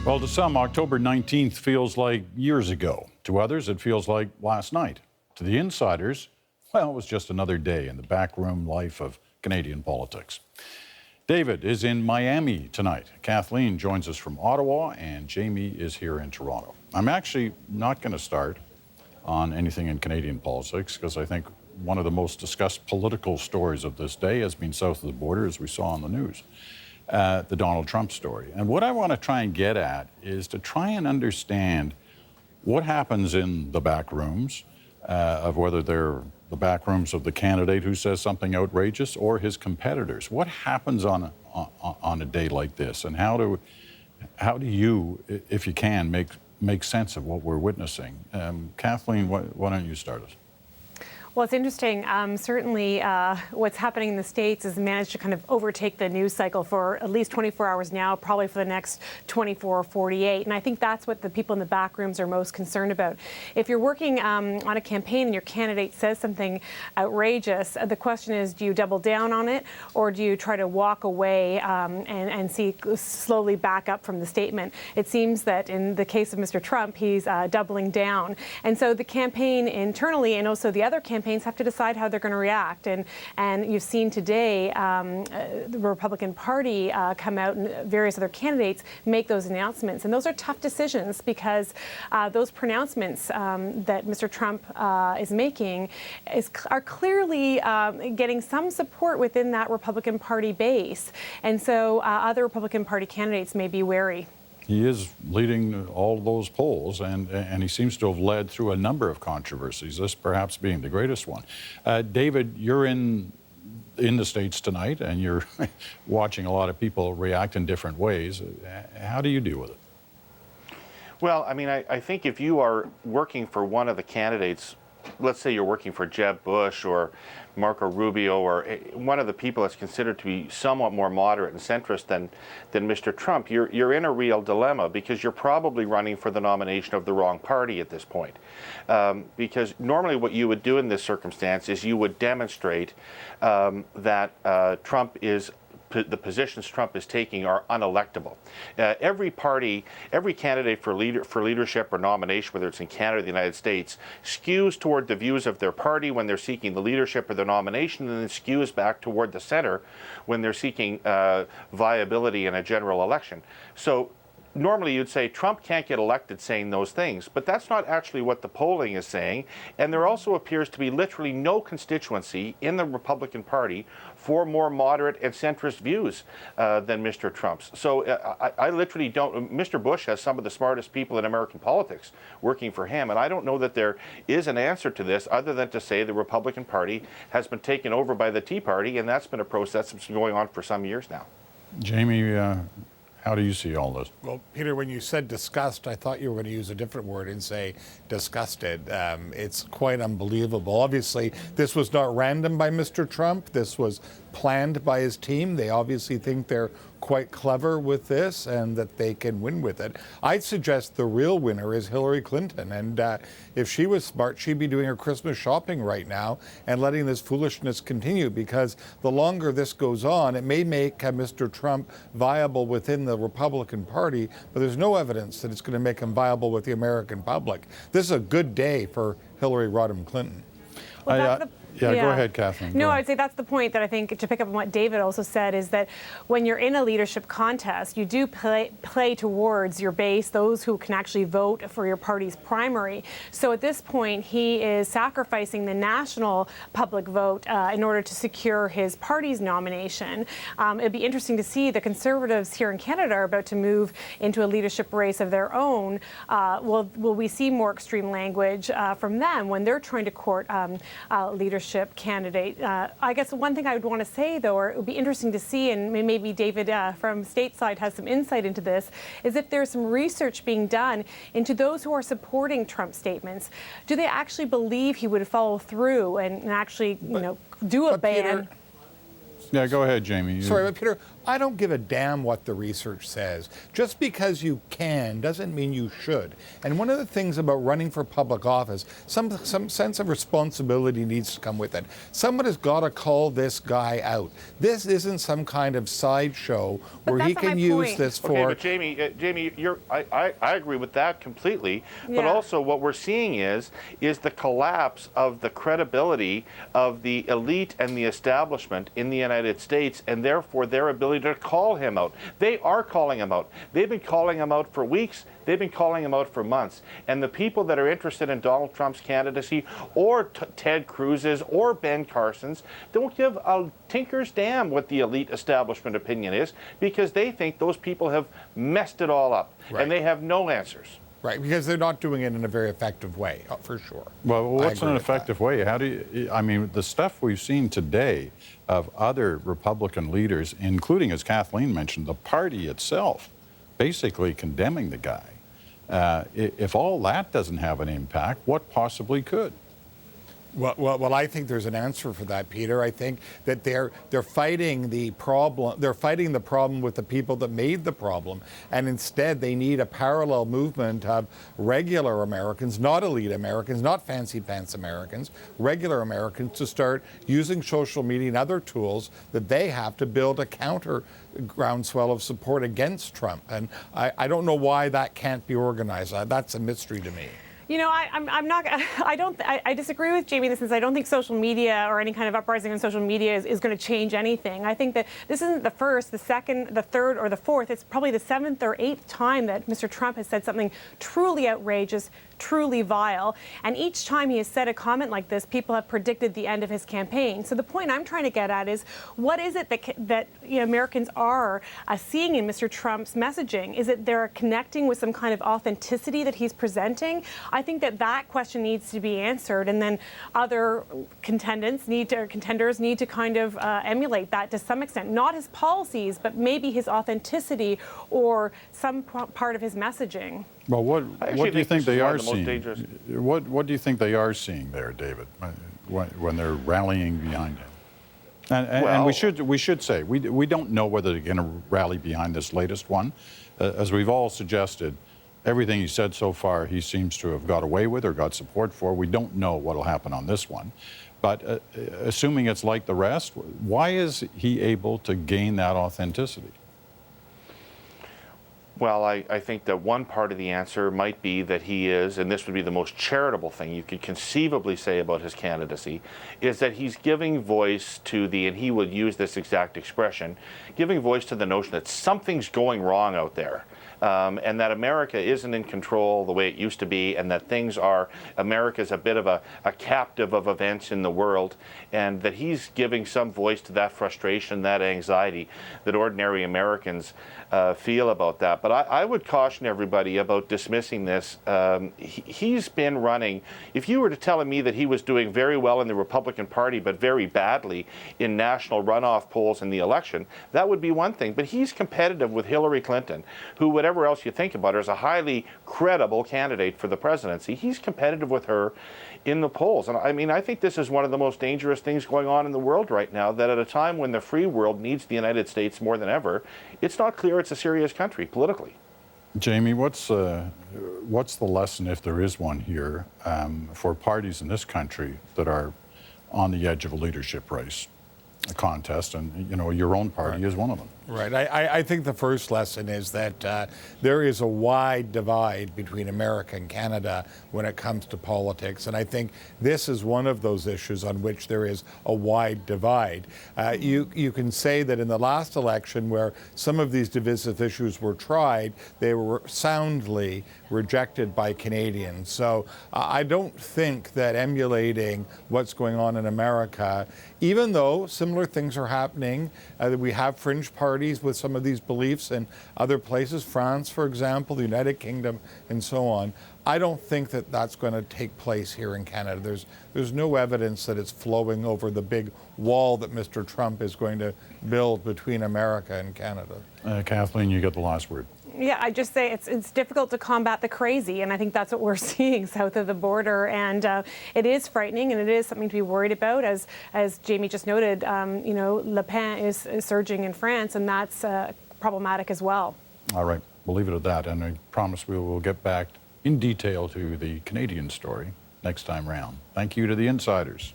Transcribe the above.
Well, to some, October 19th feels like years ago. To others, it feels like last night. To the insiders, well, it was just another day in the backroom life of Canadian politics. David is in Miami tonight. Kathleen joins us from Ottawa, and Jamie is here in Toronto. I'm actually not going to start on anything in Canadian politics because I think one of the most discussed political stories of this day has been south of the border, as we saw on the news. The Donald Trump story. And what I want to try and get at is to try and understand what happens in the back rooms, of whether they're the back rooms of the candidate who says something outrageous or his competitors. What happens on a day like this, and how do you, if you can, make sense of what we're witnessing? Kathleen, why don't you start us? Well, it's interesting. Certainly, what's happening in the States has managed to kind of overtake the news cycle for at least 24 hours now, probably for the next 24 or 48. And I think that's what the people in the back rooms are most concerned about. If you're working on a campaign and your candidate says something outrageous, the question is, do you double down on it, or do you try to walk away and slowly back up from the statement? It seems that in the case of Mr. Trump, he's doubling down. And so the campaign internally and also the other campaigns have to decide how they're going to react. And you've seen today the Republican Party come out and various other candidates make those announcements. And those are tough decisions because those pronouncements that Mr. Trump is making are clearly getting some support within that Republican Party base. And so other Republican Party candidates may be wary. He is leading all those polls, and he seems to have led through a number of controversies, this perhaps being the greatest one. David, you're in the States tonight, and you're watching a lot of people react in different ways. How do you deal with it? Well, I mean, I think if you are working for one of the candidates, let's say you're working for Jeb Bush or Marco Rubio, or one of the people that's considered to be somewhat more moderate and centrist than Mr. Trump, you're in a real dilemma because you're probably running for the nomination of the wrong party at this point. Because normally what you would do in this circumstance is you would demonstrate that Trump is the positions Trump is taking are unelectable. Every party, every candidate for leadership or nomination, whether it's in Canada or the United States, skews toward the views of their party when they're seeking the leadership or the nomination, and then skews back toward the center when they're seeking viability in a general election. So normally you'd say Trump can't get elected saying those things, but that's not actually what the polling is saying. And there also appears to be literally no constituency in the Republican Party for more moderate and centrist views than Mr. Trump's. So I literally don't, Mr. Bush has some of the smartest people in American politics working for him, and I don't know that there is an answer to this other than to say the Republican Party has been taken over by the Tea Party, and that's been a process that's been going on for some years now. Jamie, how do you see all this? Well, Peter, when you said disgust, I thought you were going to use a different word and say disgusted. It's quite unbelievable. Obviously, this was not random by Mr. Trump. This was planned by his team. They obviously think they're quite clever with this and that they can win with it. I'd suggest the real winner is Hillary Clinton. And if she was smart, she'd be doing her Christmas shopping right now and letting this foolishness continue, because the longer this goes on, it may make Mr. Trump viable within the Republican Party, but there's no evidence that it's going to make him viable with the American public. This is a good day for Hillary Rodham Clinton. Well, go ahead, Kathleen. No, I would say that's the point that I think, to pick up on what David also said, is that when you're in a leadership contest, you do play towards your base, those who can actually vote for your party's primary. So at this point, he is sacrificing the national public vote in order to secure his party's nomination. It'd be interesting to see the Conservatives here in Canada are about to move into a leadership race of their own. Will we see more extreme language from them when they're trying to court leadership candidate? I guess one thing I would want to say, though, or it would be interesting to see, and maybe David from stateside has some insight into this, is if there's some research being done into those who are supporting Trump's statements. Do they actually believe he would follow through and actually, do a ban? Yeah, go ahead, Jamie. Sorry, but Peter, I don't give a damn what the research says. Just because you can doesn't mean you should. And one of the things about running for public office, some sense of responsibility needs to come with it. Someone has got to call this guy out. This isn't some kind of sideshow where he can use this for... Okay, but Jamie, I agree with that completely. Yeah. But also what we're seeing is the collapse of the credibility of the elite and the establishment in the United States, and therefore their ability to call him out. They are calling him out. They've been calling him out for weeks. They've been calling him out for months. And the people that are interested in Donald Trump's candidacy, or Ted Cruz's, or Ben Carson's, don't give a tinker's damn what the elite establishment opinion is, because they think those people have messed it all up. Right. And they have no answers. Right, because they're not doing it in a very effective way, for sure. Well, what's an effective way? How do you, I mean, the stuff we've seen today of other Republican leaders, including, as Kathleen mentioned, the party itself, basically condemning the guy. If all that doesn't have an impact, what possibly could? Well, I think there's an answer for that, Peter. I think that they're fighting the problem. They're fighting the problem with the people that made the problem, and instead they need a parallel movement of regular Americans, not elite Americans, not fancy pants Americans, regular Americans, to start using social media and other tools that they have to build a counter groundswell of support against Trump. And I don't know why that can't be organized. That's a mystery to me. You know, I disagree with Jamie in the sense I don't think social media or any kind of uprising on social media is going to change anything. I think that this isn't the first, the second, the third, or the fourth. It's probably the seventh or eighth time that Mr. Trump has said something truly outrageous, truly vile. And each time he has said a comment like this, people have predicted the end of his campaign. So the point I'm trying to get at is, what is it that you know, Americans are seeing in Mr. Trump's messaging? Is it they're connecting with some kind of authenticity that he's presenting? I think that question needs to be answered, and then other contenders need to kind of emulate that to some extent. Not his policies, but maybe his authenticity or some part of his messaging. Well, what do you think they are seeing? What do you think they are seeing there, David, when they're rallying behind him? And we should say we don't know whether they're going to rally behind this latest one. As we've all suggested, everything he said so far, he seems to have got away with or got support for. We don't know what will happen on this one. But assuming it's like the rest, why is he able to gain that authenticity? Well, I think that one part of the answer might be that he is, and this would be the most charitable thing you could conceivably say about his candidacy, is that he's giving voice to the, and he would use this exact expression, giving voice to the notion that something's going wrong out there. And that America isn't in control the way it used to be, and that America's a bit of a captive of events in the world, and that he's giving some voice to that frustration, that anxiety that ordinary Americans feel about that. But I would caution everybody about dismissing this. He's been running, if you were to tell me that he was doing very well in the Republican Party, but very badly in national runoff polls in the election, that would be one thing. But he's competitive with Hillary Clinton, who, whatever else you think about her, is a highly credible candidate for the presidency. He's competitive with her in the polls. And I mean, I think this is one of the most dangerous things going on in the world right now, that at a time when the free world needs the United States more than ever, it's not clear it's a serious country politically. Jamie, what's the lesson, if there is one here, for parties in this country that are on the edge of a leadership race, a contest, and you know, your own party is one of them? Right. I think the first lesson is that there is a wide divide between America and Canada when it comes to politics. And I think this is one of those issues on which there is a wide divide. You can say that in the last election, where some of these divisive issues were tried, they were soundly rejected by Canadians. So I don't think that emulating what's going on in America, even though similar things are happening, we have fringe parties with some of these beliefs in other places, France, for example, the United Kingdom, and so on. I don't think that that's going to take place here in Canada. There's no evidence that it's flowing over the big wall that Mr. Trump is going to build between America and Canada. Kathleen, you get the last word. Yeah, I just say it's difficult to combat the crazy, and I think that's what we're seeing south of the border, and it is frightening, and it is something to be worried about. As Jamie just noted, Le Pen is surging in France, and that's problematic as well. All right, we'll leave it at that, and I promise we will get back in detail to the Canadian story next time round. Thank you to the insiders.